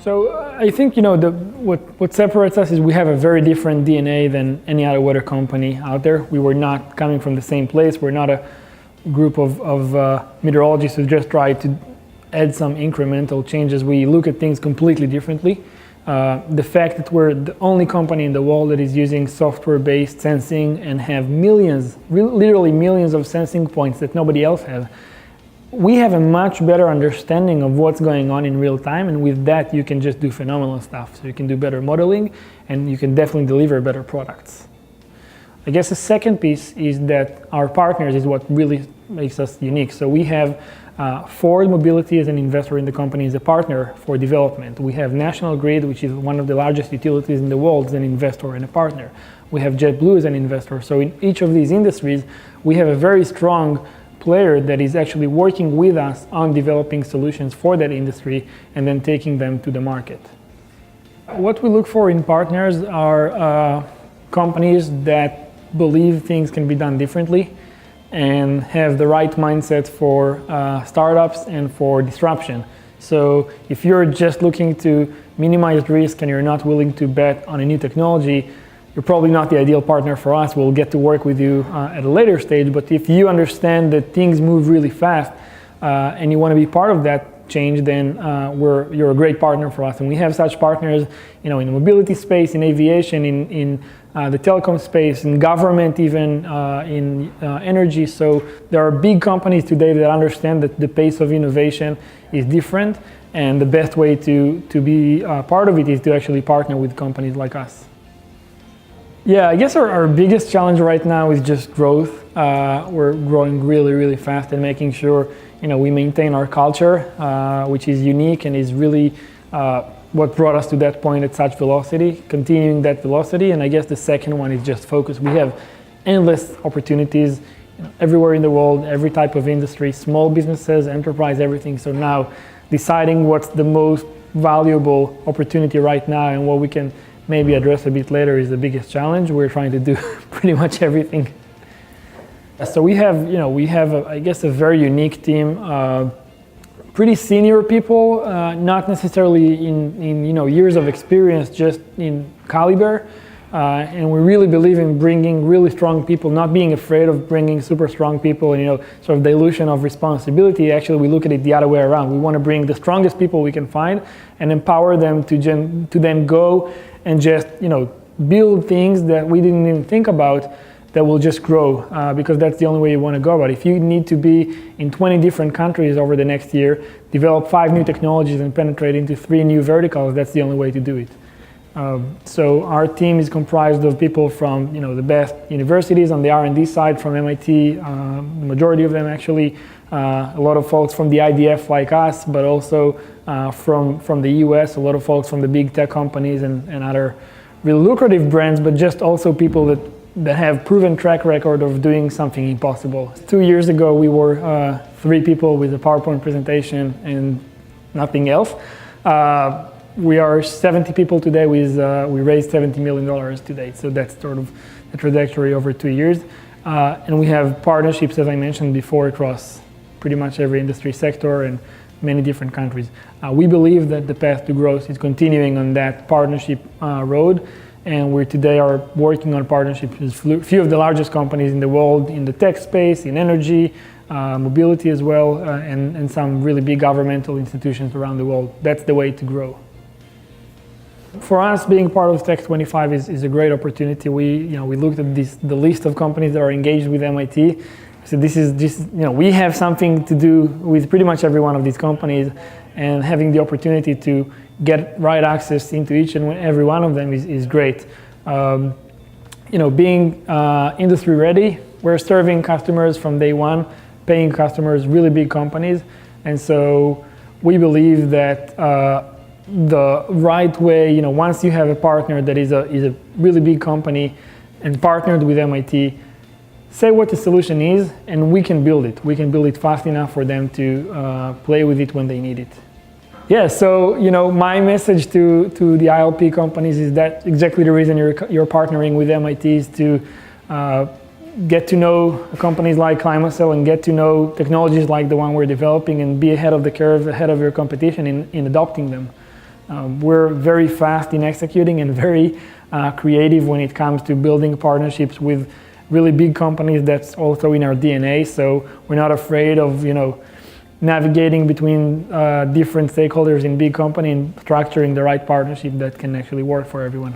So I think what separates us is we have a very different DNA than any other water company out there. We were not coming from the same place. We're not a group of meteorologists who just try to add some incremental changes. We look at things completely differently. The fact that we're the only company in the world that is using software-based sensing and have millions, literally millions of sensing points that nobody else has. We have a much better understanding of what's going on in real time, and with that you can just do phenomenal stuff. So you can do better modeling and you can definitely deliver better products. I guess the second piece is that our partners is what really makes us unique. So we have Ford Mobility as an investor in the company, as a partner for development. We have National Grid, which is one of the largest utilities in the world, as an investor and a partner. We have JetBlue as an investor. So in each of these industries, we have a very strong player that is actually working with us on developing solutions for that industry and then taking them to the market. What we look for in partners are companies that believe things can be done differently and have the right mindset for startups and for disruption. So if you're just looking to minimize risk and you're not willing to bet on a new technology, you're probably not the ideal partner for us. We'll get to work with you at a later stage, but if you understand that things move really fast and you want to be part of that change, then you're a great partner for us. And we have such partners, in the mobility space, in aviation, in the telecom space, in government, even in energy. So there are big companies today that understand that the pace of innovation is different, and the best way to be part of it is to actually partner with companies like us. Yeah, I guess our biggest challenge right now is just growth. We're growing really, really fast and making sure we maintain our culture, which is unique and is really what brought us to that point at such velocity, continuing that velocity. And I guess the second one is just focus. We have endless opportunities everywhere in the world, every type of industry, small businesses, enterprise, everything. So now deciding what's the most valuable opportunity right now and what we can maybe address a bit later is the biggest challenge. We're trying to do pretty much everything. So we have, I guess, a very unique team. Pretty senior people, not necessarily in years of experience, just in caliber. And we really believe in bringing really strong people, not being afraid of bringing super strong people and sort of dilution of responsibility. Actually, we look at it the other way around. We want to bring the strongest people we can find and empower them to then go and just build things that we didn't even think about that will just grow, because that's the only way you want to go about it. If you need to be in 20 different countries over the next year, develop 5 new technologies and penetrate into 3 new verticals, that's the only way to do it. So our team is comprised of people from the best universities on the R&D side, from MIT, the majority of them actually, a lot of folks from the IDF like us, but also from the US, a lot of folks from the big tech companies and other really lucrative brands, but just also people that have proven track record of doing something impossible. 2 years ago, we were 3 people with a PowerPoint presentation and nothing else. We are 70 people today. We raised $70 million to date. So that's sort of the trajectory over 2 years. And we have partnerships, as I mentioned before, across pretty much every industry sector and many different countries. We believe that the path to growth is continuing on that partnership road. And we today are working on partnerships with a few of the largest companies in the world in the tech space, in energy, mobility as well, and some really big governmental institutions around the world. That's the way to grow. For us, being part of Tech 25 is a great opportunity. We looked at the list of companies that are engaged with MIT. So this is just, we have something to do with pretty much every one of these companies, and having the opportunity to get right access into each and every one of them is great. Being industry ready, we're serving customers from day one, paying customers, really big companies, and so we believe that the right way, once you have a partner that is a really big company and partnered with MIT, say what the solution is, and we can build it. We can build it fast enough for them to play with it when they need it. Yeah, so my message to the ILP companies is that exactly the reason you're partnering with MIT is to get to know companies like ClimaCell and get to know technologies like the one we're developing and be ahead of the curve, ahead of your competition in adopting them. We're very fast in executing and very creative when it comes to building partnerships with really big companies. That's also in our DNA. So we're not afraid of, navigating between different stakeholders in big company and structuring the right partnership that can actually work for everyone.